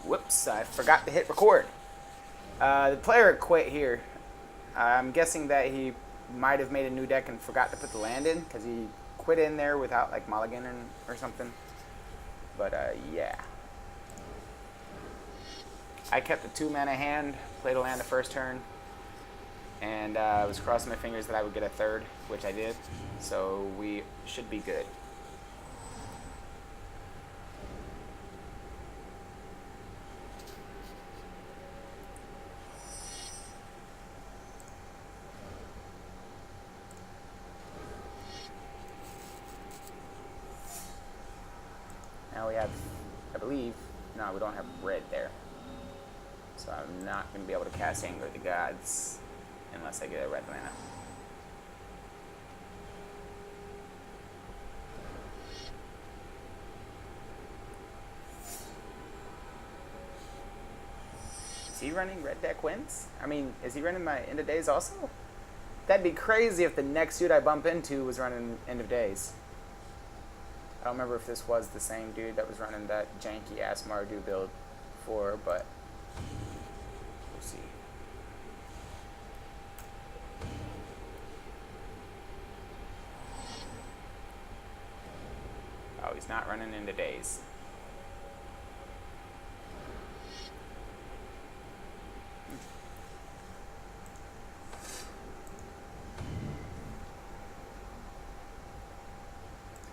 Whoops, I forgot to hit record. The player quit here. I'm guessing that he might have made a new deck and forgot to put the land in because he quit in there without like mulligan or something. But yeah. I kept a 2-mana hand, played a land the first turn, and I was crossing my fingers that I would get a third, which I did. So we should be good. Now we have, I believe, no, we don't have red there. So I'm not going to be able to cast Anger of the Gods unless I get a red mana. Is he running red deck wins? I mean, is he running my end of days also? That'd be crazy if the next dude I bump into was running end of days. I don't remember if this was the same dude that was running that janky ass Mardu build before, but we'll see. Oh, he's not running into days.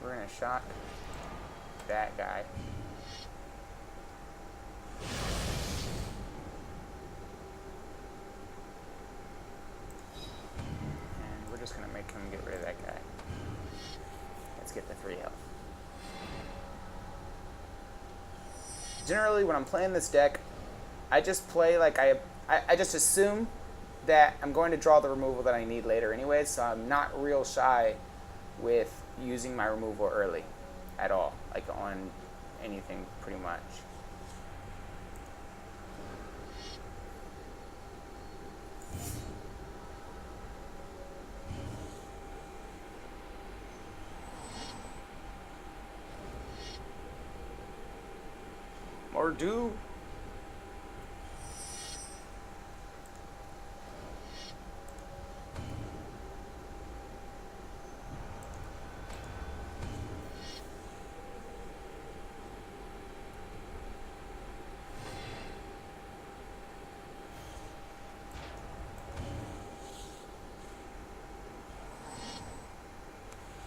We're gonna shock that guy. And we're just gonna make him get rid of that guy. Let's get the 3 health. Generally, when I'm playing this deck, I just play like I just assume that I'm going to draw the removal that I need later anyway, so I'm not real shy with using my removal early at all, like on anything pretty much. Or do.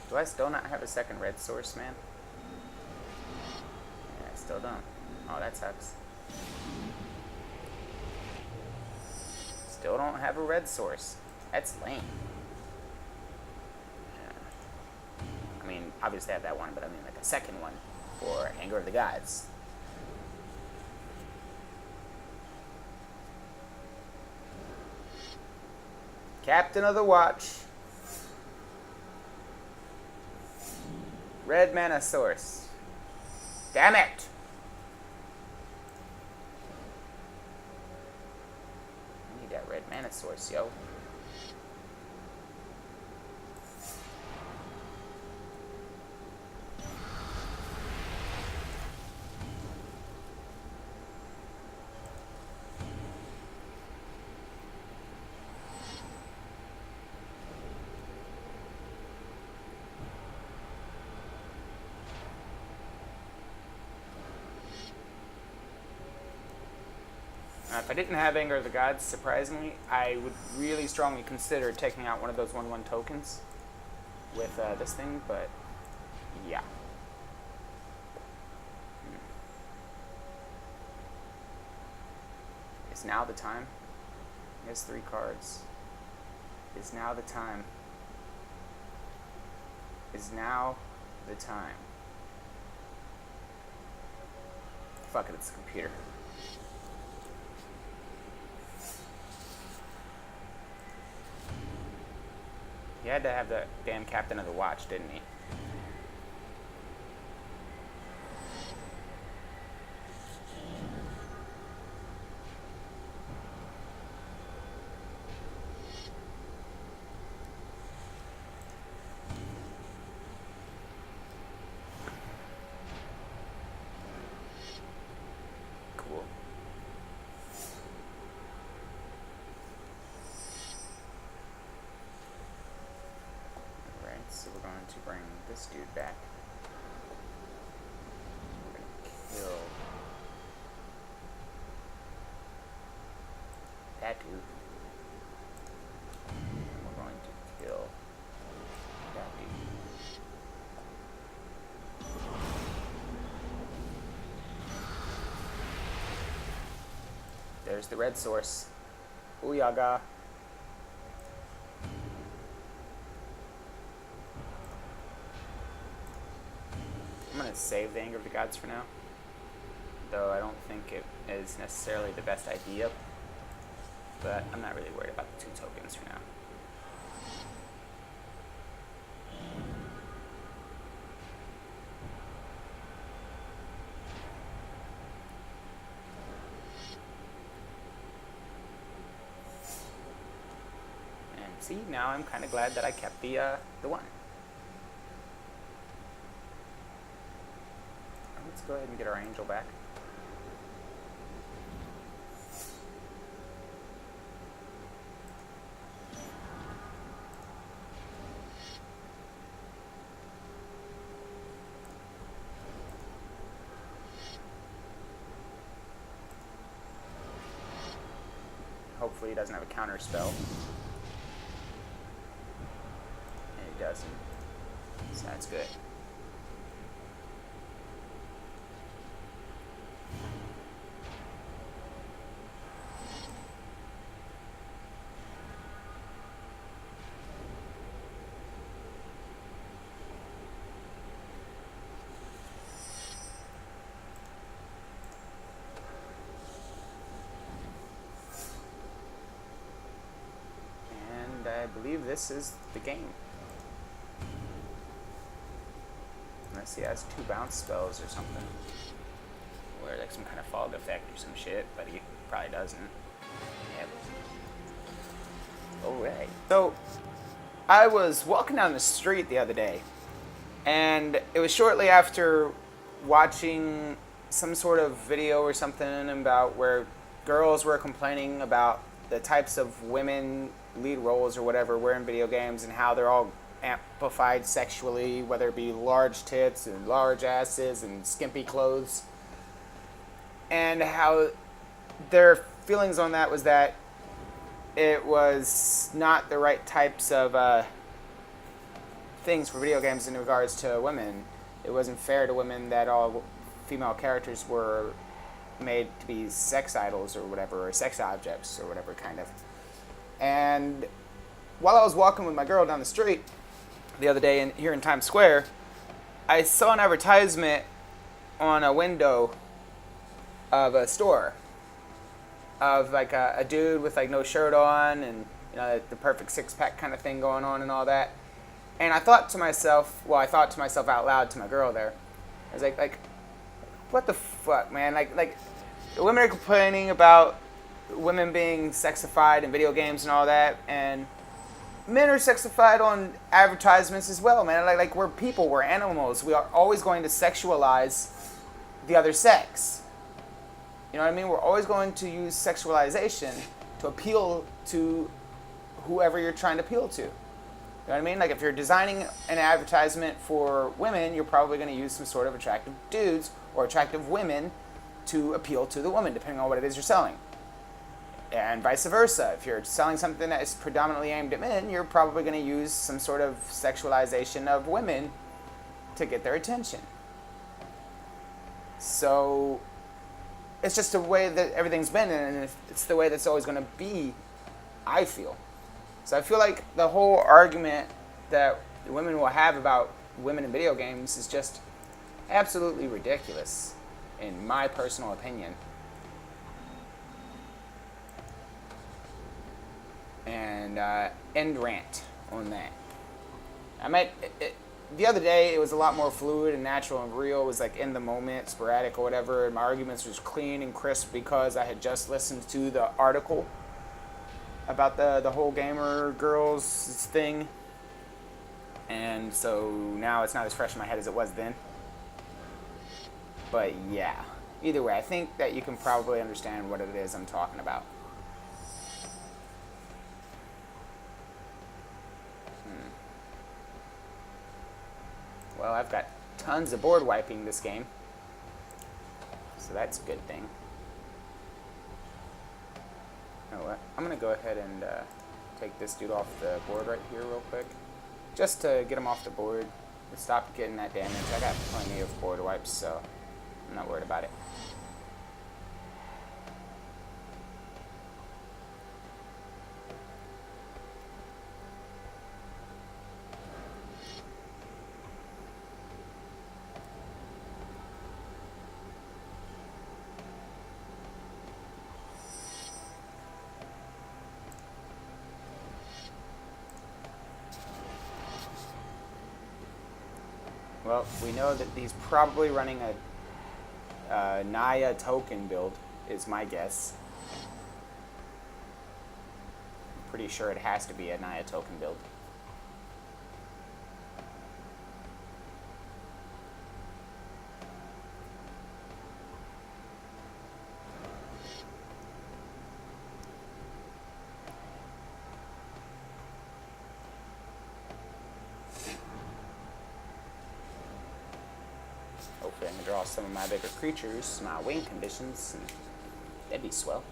Do I still not have a second red source, man? Yeah, I still don't. Oh, that sucks. Still don't have a red source. That's lame. Yeah. I mean, obviously I have that one, but I mean like a second one for Anger of the Gods. Captain of the Watch. Red mana source. Damn it! I need that red mana source, yo. If I didn't have Anger of the Gods, surprisingly, I would really strongly consider taking out one of those 1/1 tokens with this thing, but yeah. Is now the time? He has 3 cards. Is now the time? Is now the time? Fuck it, it's the computer. He had to have the damn Captain of the Watch, didn't he? Cool. this dude back. We're gonna kill that dude. And we're going to kill that dude. There's the red source. Ooh-yaga. I'm going to save the Anger of the Gods for now. Though I don't think it is necessarily the best idea. But I'm not really worried about the 2 tokens for now. And see, now I'm kind of glad that I kept the 1. Let's go ahead and get our angel back. Hopefully he doesn't have a counter spell. And he doesn't. So that's good. I believe this is the game. Unless he has 2 bounce spells or something. Or like some kind of fog effect or some shit, but he probably doesn't. Yep. Alright. So, I was walking down the street the other day, and it was shortly after watching some sort of video or something about where girls were complaining about the types of women lead roles or whatever were in video games and how they're all amplified sexually, whether it be large tits and large asses and skimpy clothes, and how their feelings on that was that it was not the right types of things for video games in regards to women. It wasn't fair to women that all female characters were made to be sex idols or whatever, or sex objects or whatever kind of. And while I was walking with my girl down the street the other day here in Times Square, I saw an advertisement on a window of a store of like a dude with like no shirt on and, you know, the perfect 6-pack kind of thing going on and all that. And I thought to myself, well, I thought to myself out loud to my girl there, I was like, what the fuck, man? Like, the women are complaining about women being sexified in video games and all that, and men are sexified on advertisements as well, man. Like we're people, we're animals. We are always going to sexualize the other sex. You know what I mean? We're always going to use sexualization to appeal to whoever you're trying to appeal to. You know what I mean? Like if you're designing an advertisement for women, you're probably going to use some sort of attractive dudes or attractive women to appeal to the woman, depending on what it is you're selling. And vice versa. If you're selling something that is predominantly aimed at men, you're probably going to use some sort of sexualization of women to get their attention. So it's just the way that everything's been, and it's the way that's always going to be, I feel. So I feel like the whole argument that women will have about women in video games is just absolutely ridiculous, in my personal opinion. And end rant on that. The other day it was a lot more fluid and natural and real. It was like in the moment, sporadic or whatever, and my arguments was clean and crisp because I had just listened to the article about the whole gamer girls thing. And so now it's not as fresh in my head as it was then. But yeah, either way, I think that you can probably understand what it is I'm talking about. Well, I've got tons of board wiping this game, so that's a good thing. You know what? I'm going to go ahead and take this dude off the board right here real quick, just to get him off the board and stop getting that damage. I got plenty of board wipes, so I'm not worried about it. Well, we know that he's probably running a Naya token build, is my guess. I'm pretty sure it has to be a Naya token build. Hopefully I can draw some of my bigger creatures, my wing conditions, and that'd be swell.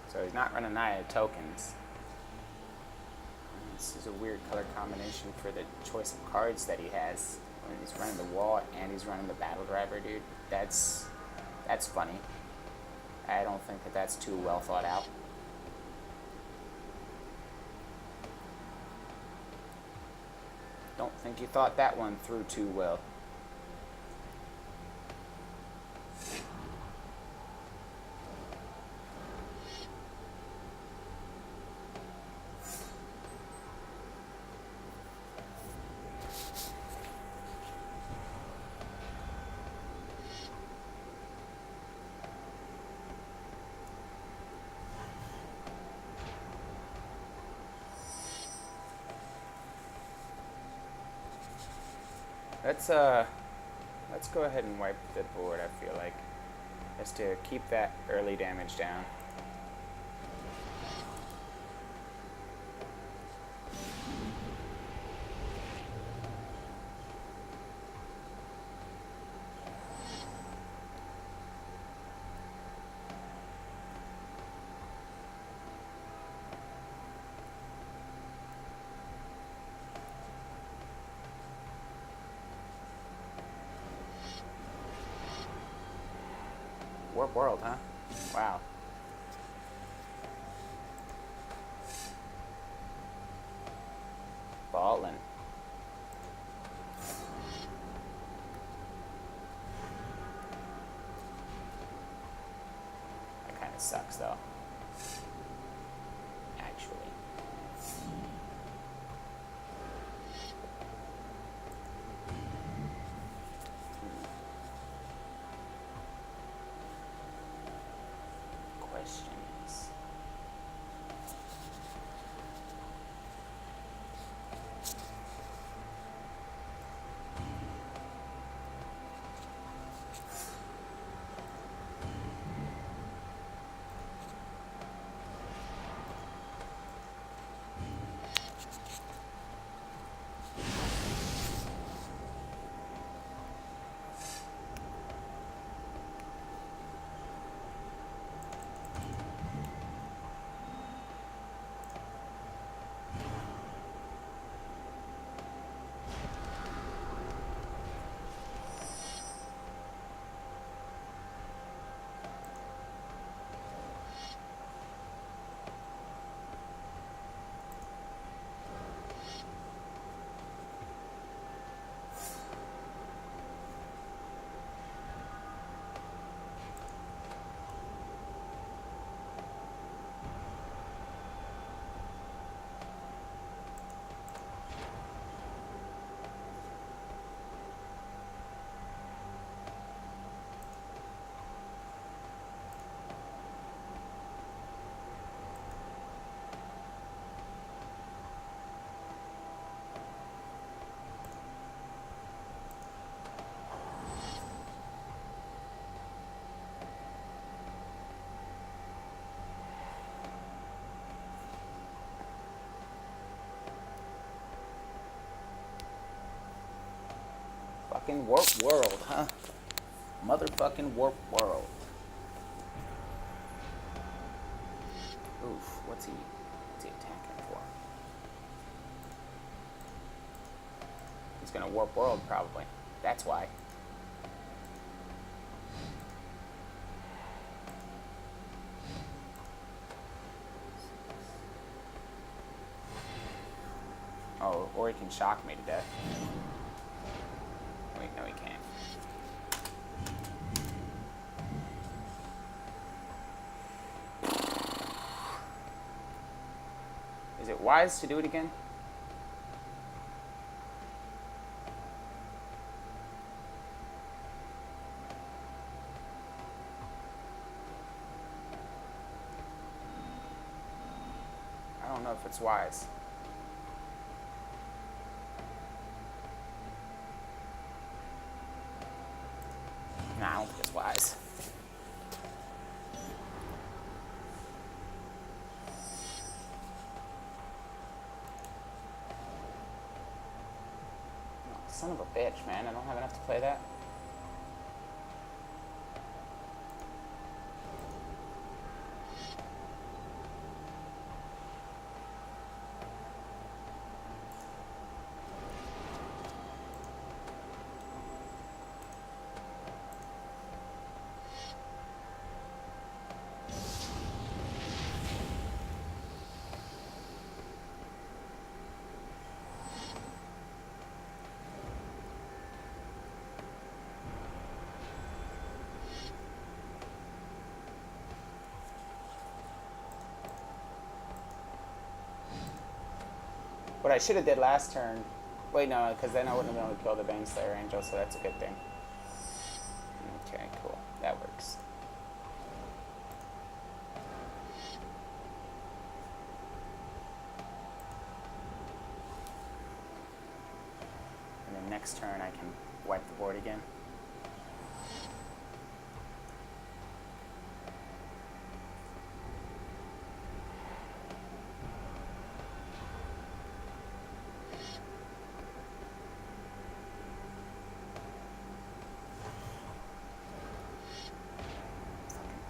So he's not running Naya tokens. This is a weird color combination for the choice of cards that he has. When he's running the wall and he's running the battle driver, dude. That's funny. I don't think that that's too well thought out. Don't think he thought that one through too well. Let's go ahead and wipe the board, I feel like, just to keep that early damage down. Warp World, huh? Wow. Ballin'. That kind of sucks, though. Actually. Questions. Motherfucking warp world, huh? Motherfucking warp world. Oof, what's he attacking for? He's gonna warp world, probably. That's why. Oh, or he can shock me to death. Wait, no he can't. Is it wise to do it again? I don't know if it's wise. Nah, I don't think it's wise. Oh, son of a bitch, man. I don't have enough to play that. What I should have did last turn... Wait, no, because then I wouldn't have been able to kill the Baneslayer Angel, so that's a good thing. Okay, cool. That works. And then next turn I can wipe the board again.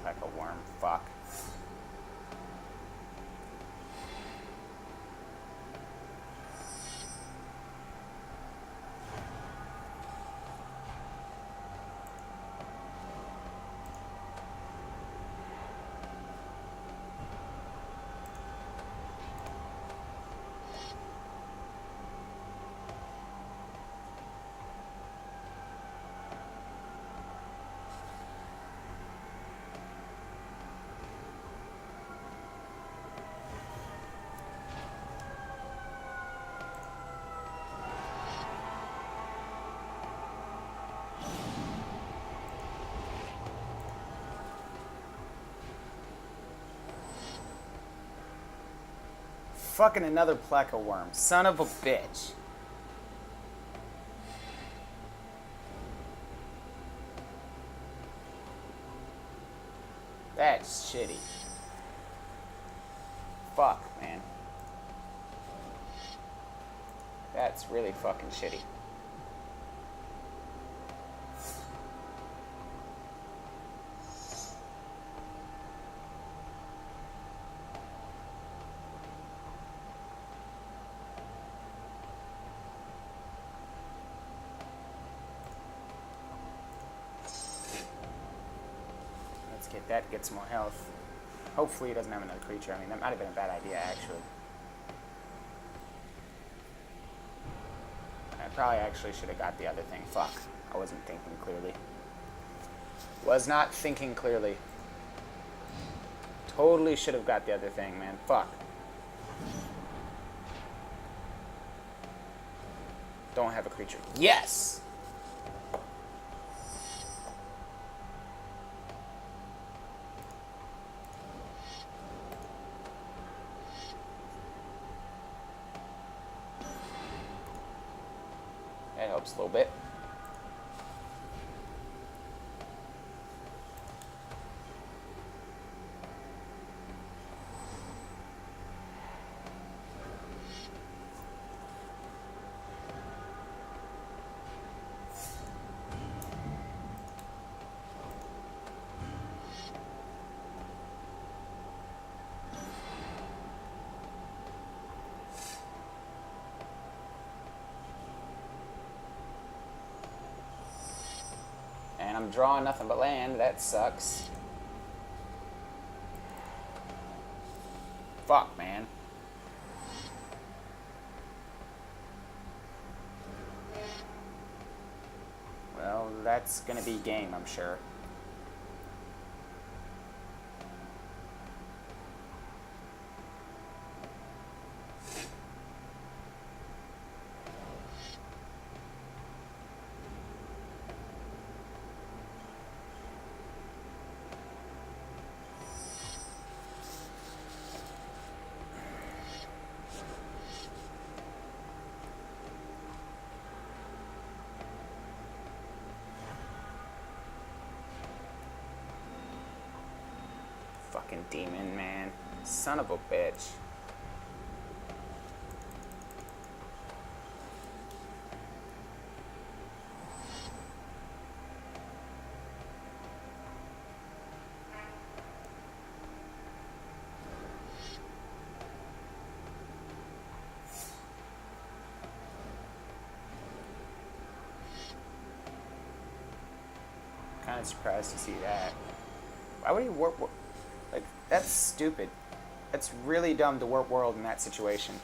Like a worm. Fuck. Fucking another Pleca worm. Son of a bitch. That's shitty. Fuck, man. That's really fucking shitty. Get that, get some more health. Hopefully he doesn't have another creature. I mean, that might have been a bad idea, actually. I probably actually should have got the other thing. Fuck. I wasn't thinking clearly. Was not thinking clearly. Totally should have got the other thing, man. Fuck. Don't have a creature. Yes! That helps a little bit. drawing nothing but land. That sucks. Fuck, man. Well, that's gonna be game, I'm sure. Fucking demon, man. Son of a bitch. Kind of surprised to see that. Why would he warp? Like, that's stupid. That's really dumb to warp world in that situation.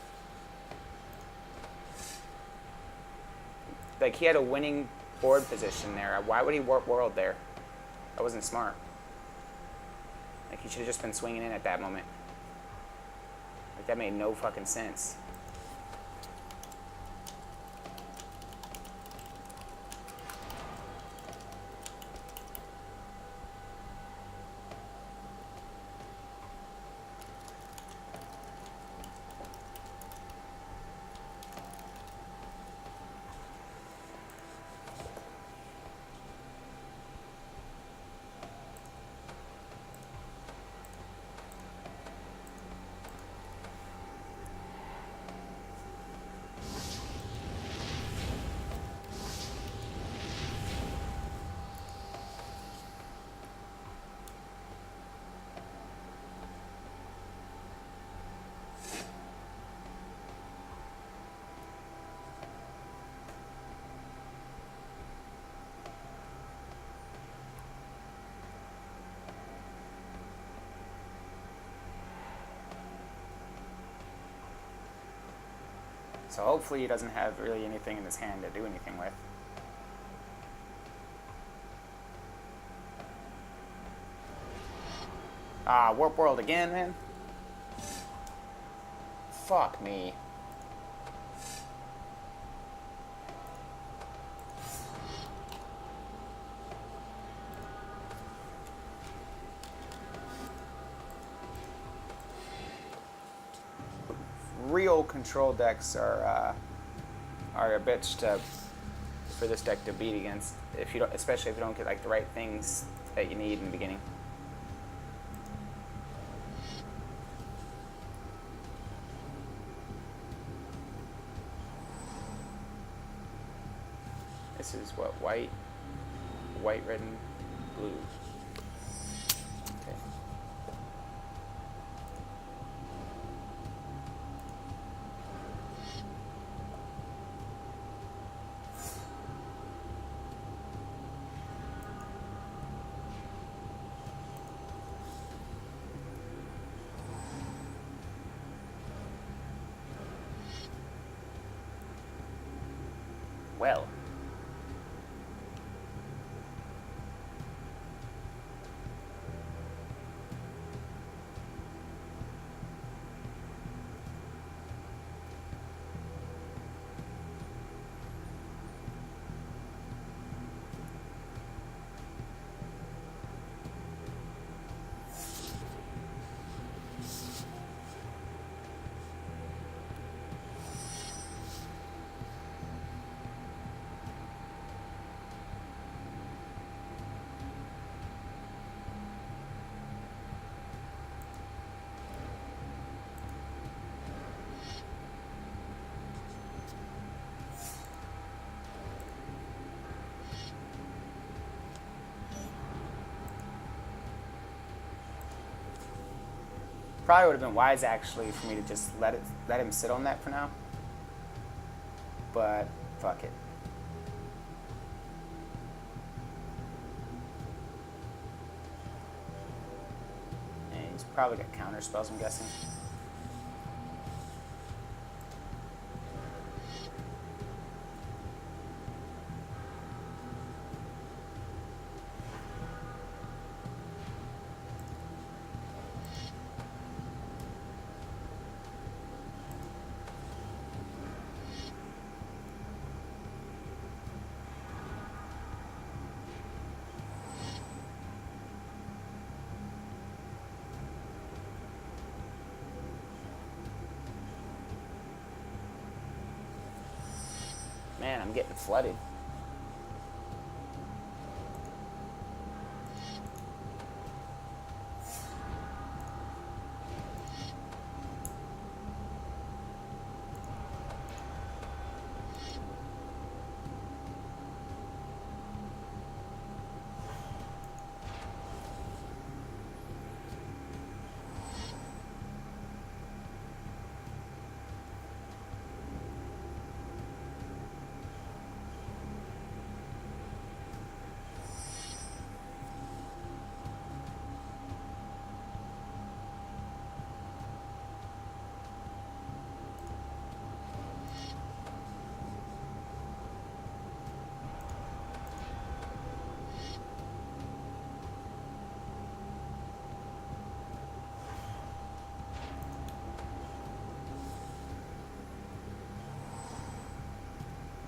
Like, he had a winning board position there. Why would he warp world there? That wasn't smart. Like, he should have just been swinging in at that moment. Like, that made no fucking sense. So hopefully he doesn't have really anything in his hand to do anything with. Ah, warp world again, man. Fuck me. Real control decks are a bitch for this deck to beat against, if you don't, especially if you don't get like the right things that you need in the beginning. This is what, white, red, and blue. Okay. Well. Probably would have been wise actually for me to just let him sit on that for now. But fuck it. Probably got counter spells, I'm guessing. Man, I'm getting flooded.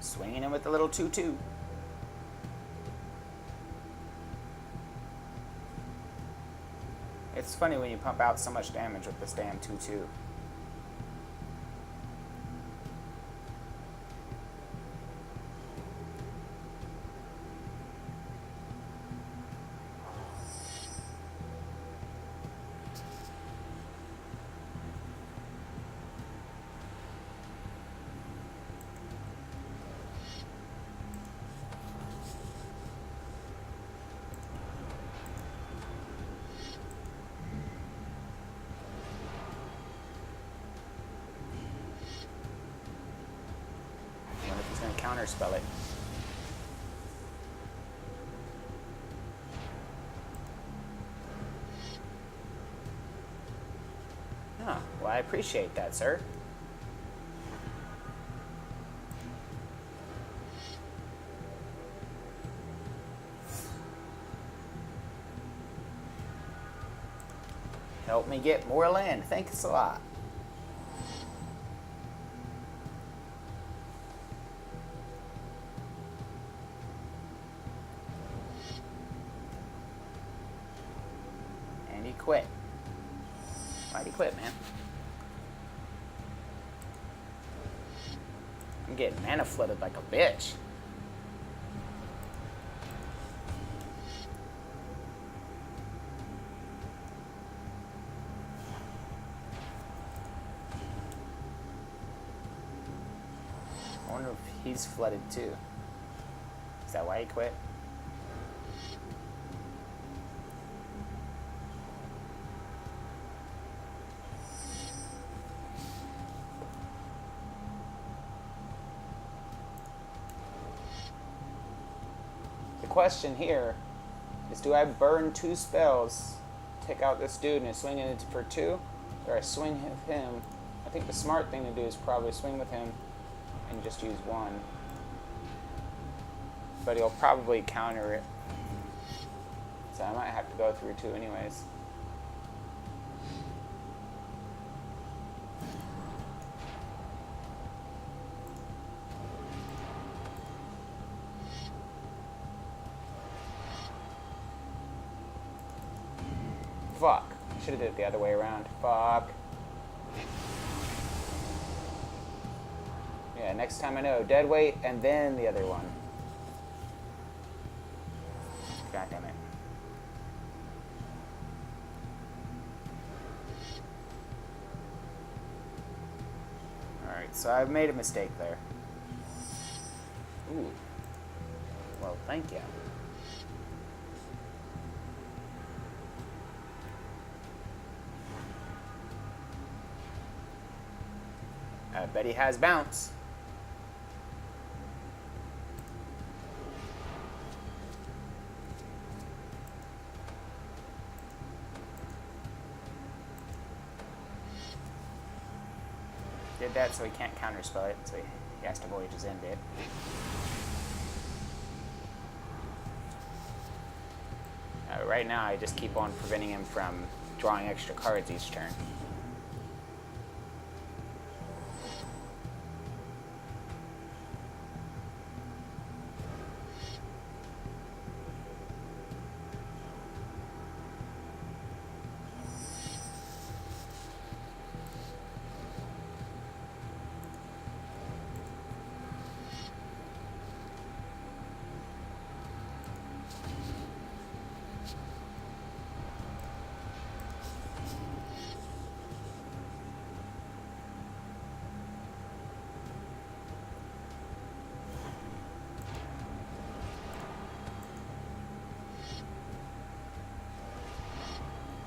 Swinging in with the little 2/2. It's funny when you pump out so much damage with this damn 2/2. Counterspell it. Oh, well, I appreciate that, sir. Help me get more land. Thanks a lot. And he quit. Why'd he quit, man? I'm getting mana flooded like a bitch. I wonder if he's flooded too. Is that why he quit? The question here is, do I burn 2 spells, take out this dude and swing it for 2? Or I swing with him? I think the smart thing to do is probably swing with him and just use 1. But he'll probably counter it. So I might have to go through 2 anyways. Fuck. Should have did it the other way around. Fuck. Yeah, next time I know. Dead weight and then the other one. God damn it. Alright, so I've made a mistake there. Ooh. Well, thank you. I bet he has bounce. did that so he can't counterspell it, so he has to Voyage's End it. Right now, I just keep on preventing him from drawing extra cards each turn.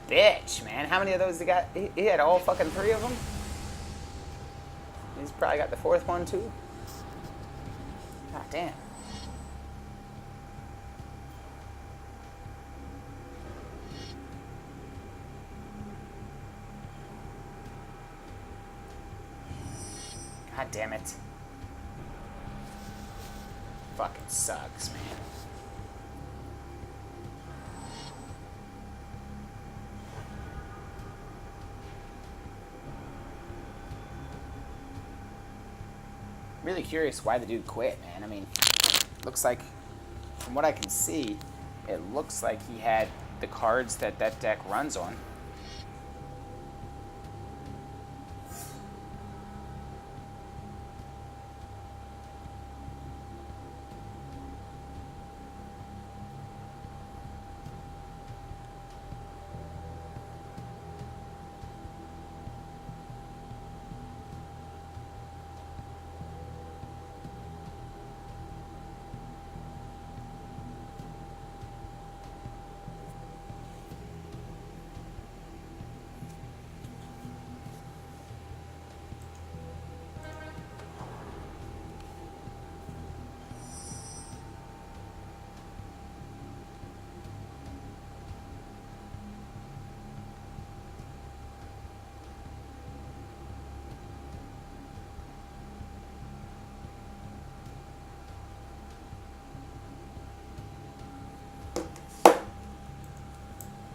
Bitch, man. How many of those he got? He had all fucking 3 of them? He's probably got the 4th one, too. God damn. God damn it. Fucking sucks, man. Really curious why the dude quit, man. I mean, looks like, from what I can see, it looks like he had the cards that that deck runs on.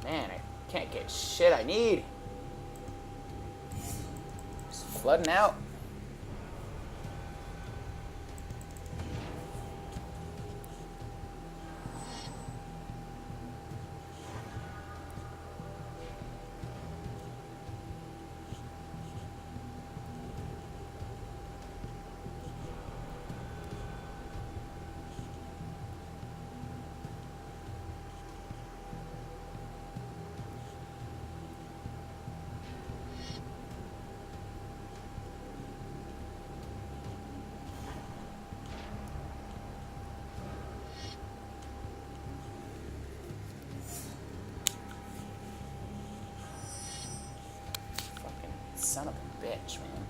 Man, I can't get shit I need. Just flooding out. Son of a bitch, man.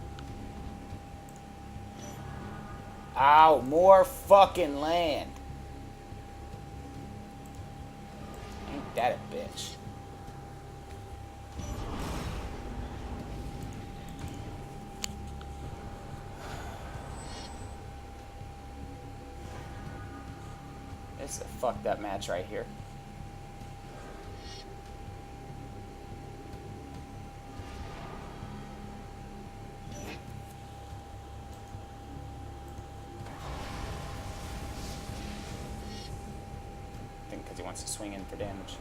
Ow, more fucking land. Ain't that a bitch. This is a fucked up match right here. Because he wants to swing in for damage.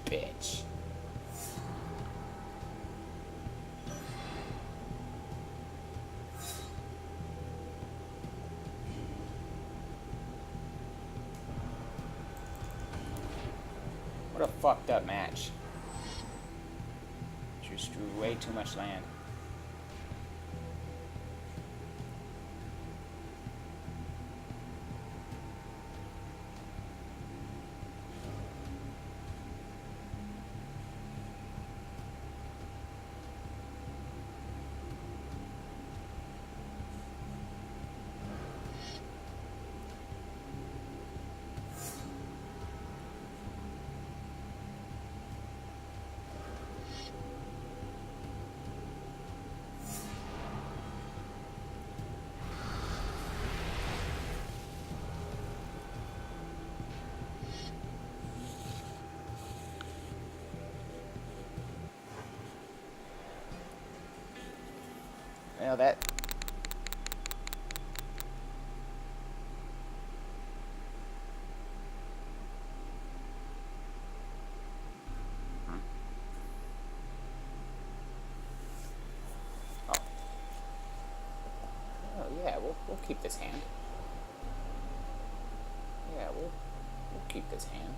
Bitch. What a fucked up match. Just drew way too much land. know that. Oh. Oh yeah, we'll keep this hand. Yeah, we'll keep this hand.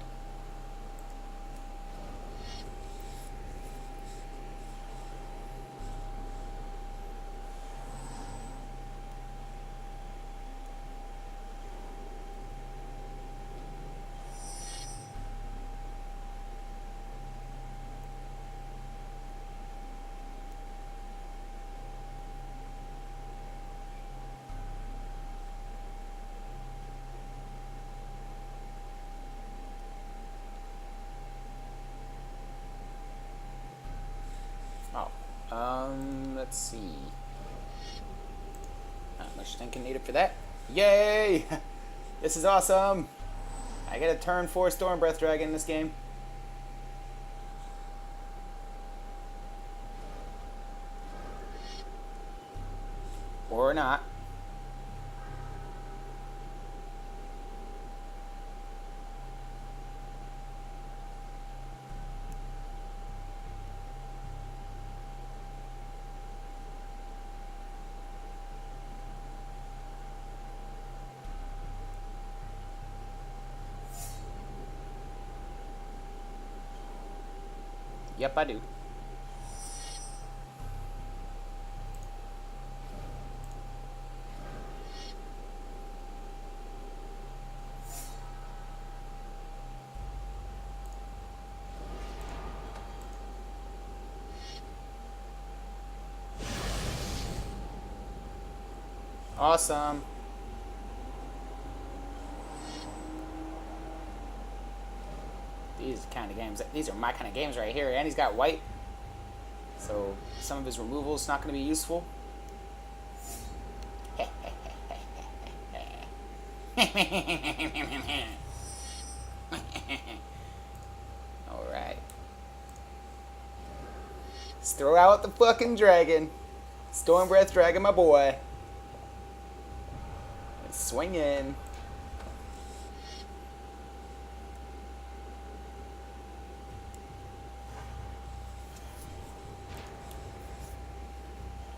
Oh, let's see. Not much thinking needed for that. Yay! This is awesome! I get a turn 4 Storm Breath Dragon in this game. Or not. Yep, I do. Awesome. These kind of games, these are my kind of games right here. And he's got white, so some of his removal is not going to be useful. Alright. Let's throw out the fucking dragon. Storm Breath Dragon, my boy. Let's swing in.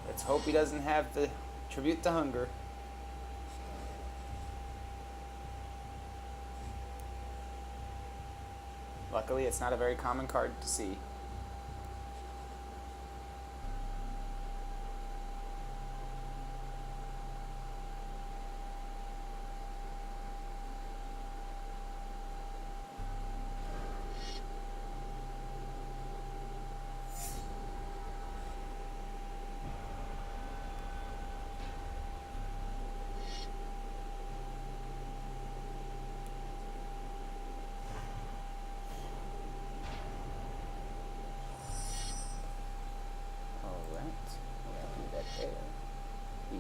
Let's hope he doesn't have the Tribute to Hunger. Luckily, it's not a very common card to see.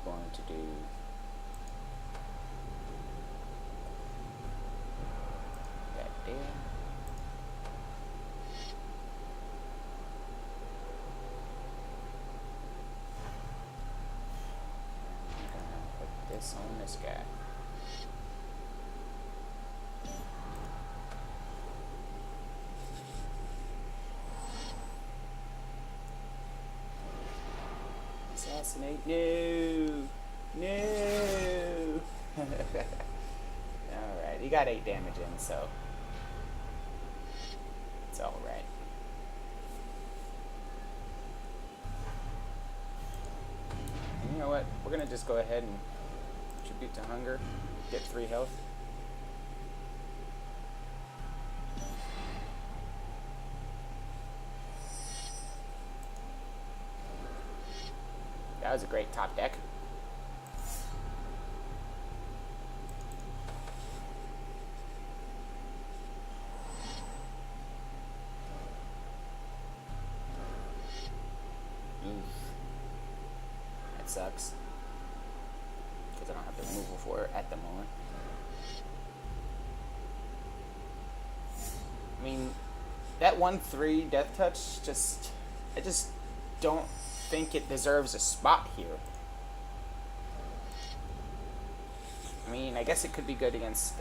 Going to do that there. I'm gonna put this on this guy. Assassinate. No. No. Alright, he got 8 damage in, so it's alright. You know what? We're gonna just go ahead and Tribute to Hunger, get 3 health. That was a great top deck. That sucks. Because I don't have the removal for it at the moment. I mean, that 1/3 Death Touch I just don't think it deserves a spot here. mean, I guess it could be good against,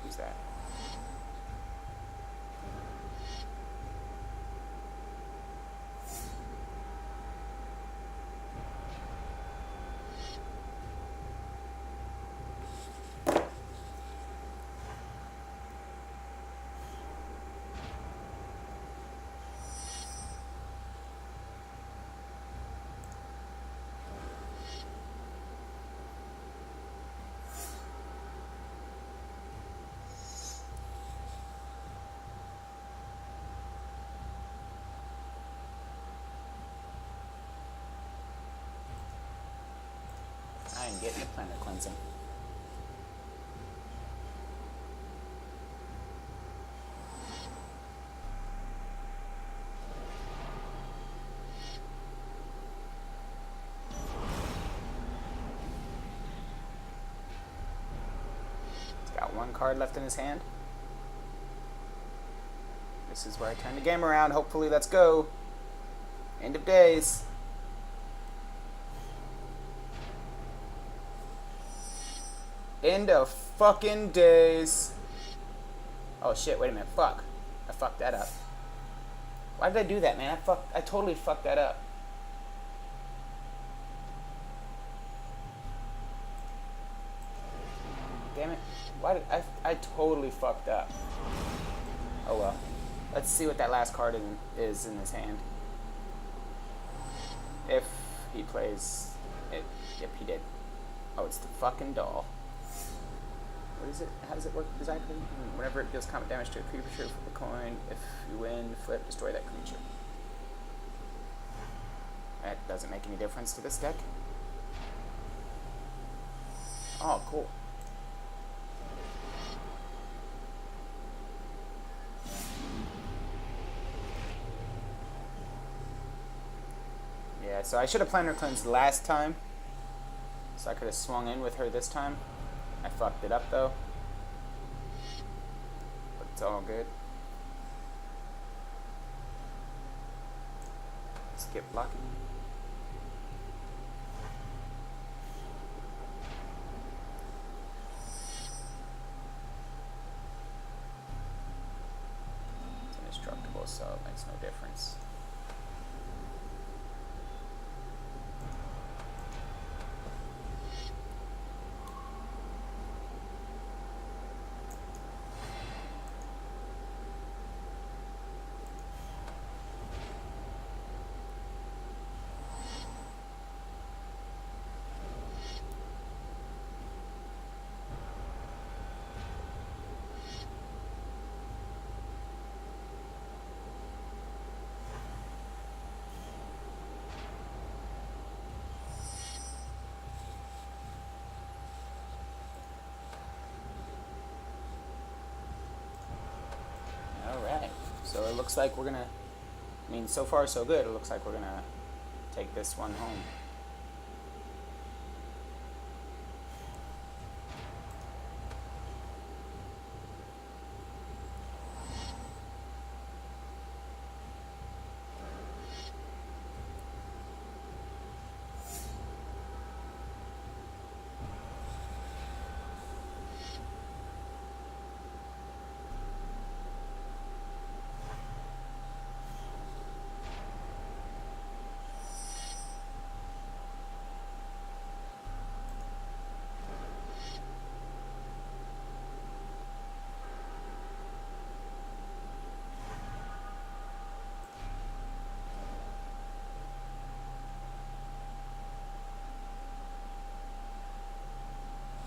who's that? I'm getting the planet cleansing. He's got one card left in his hand. This is where I turn the game around. Hopefully, let's go. End of days. End of fucking days. Oh shit, wait a minute. Fuck. I fucked that up. Why did I do that, man? I totally fucked that up. Damn it. Why did I totally fucked up. Oh well. Let's see what that last card is in his hand. If he plays it. Yep, he did. Oh, it's the fucking doll. What is it? How does it work exactly? Whenever it deals combat damage to a creature, flip a coin. If you win, flip, destroy that creature. That doesn't make any difference to this deck. Oh, cool. Yeah, so I should have planned her cleanse last time. So I could have swung in with her this time. I fucked it up though. But it's all good. Skip blocking. It's indestructible, so it makes no difference. Alright, so it looks like we're gonna, I mean, so far so good, it looks like we're gonna take this one home.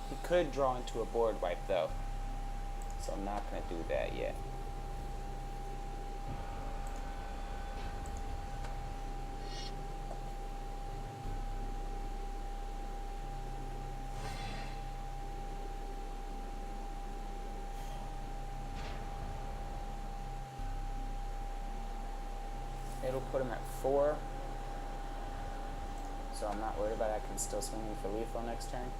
He could draw into a board wipe though, so I'm not going to do that yet. It'll put him at 4, so I'm not worried about it. I can still swing him for lethal next turn.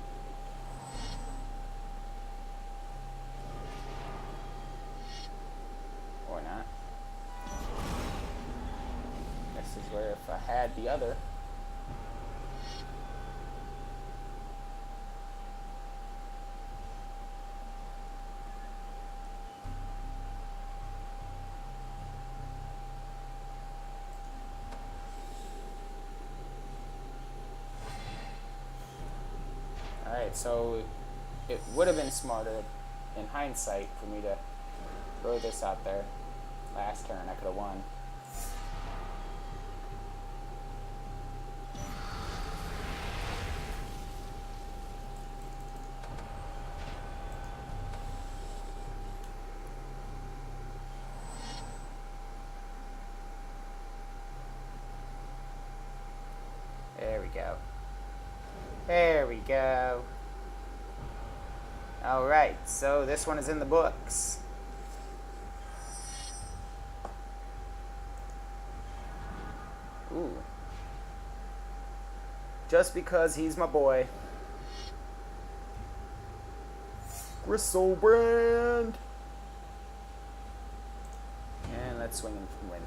Or not. This is where if I had the other, Alright, so it would have been smarter in hindsight for me to throw this out there. Last turn, I could have won. There we go. There we go. Alright, so this one is in the books. Ooh. Just because he's my boy. Brand. And let's swing and win.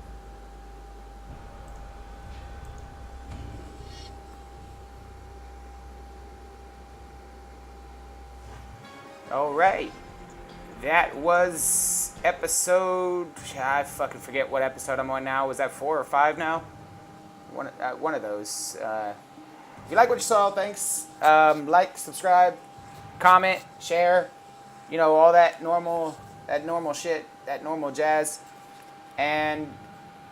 Alright. That was episode... I fucking forget what episode I'm on now. Was that 4 or 5 now? One of those. If you like what you saw, thanks. Like, subscribe, comment, share. You know, all that normal shit, that normal jazz. And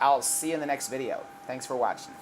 I'll see you in the next video. Thanks for watching.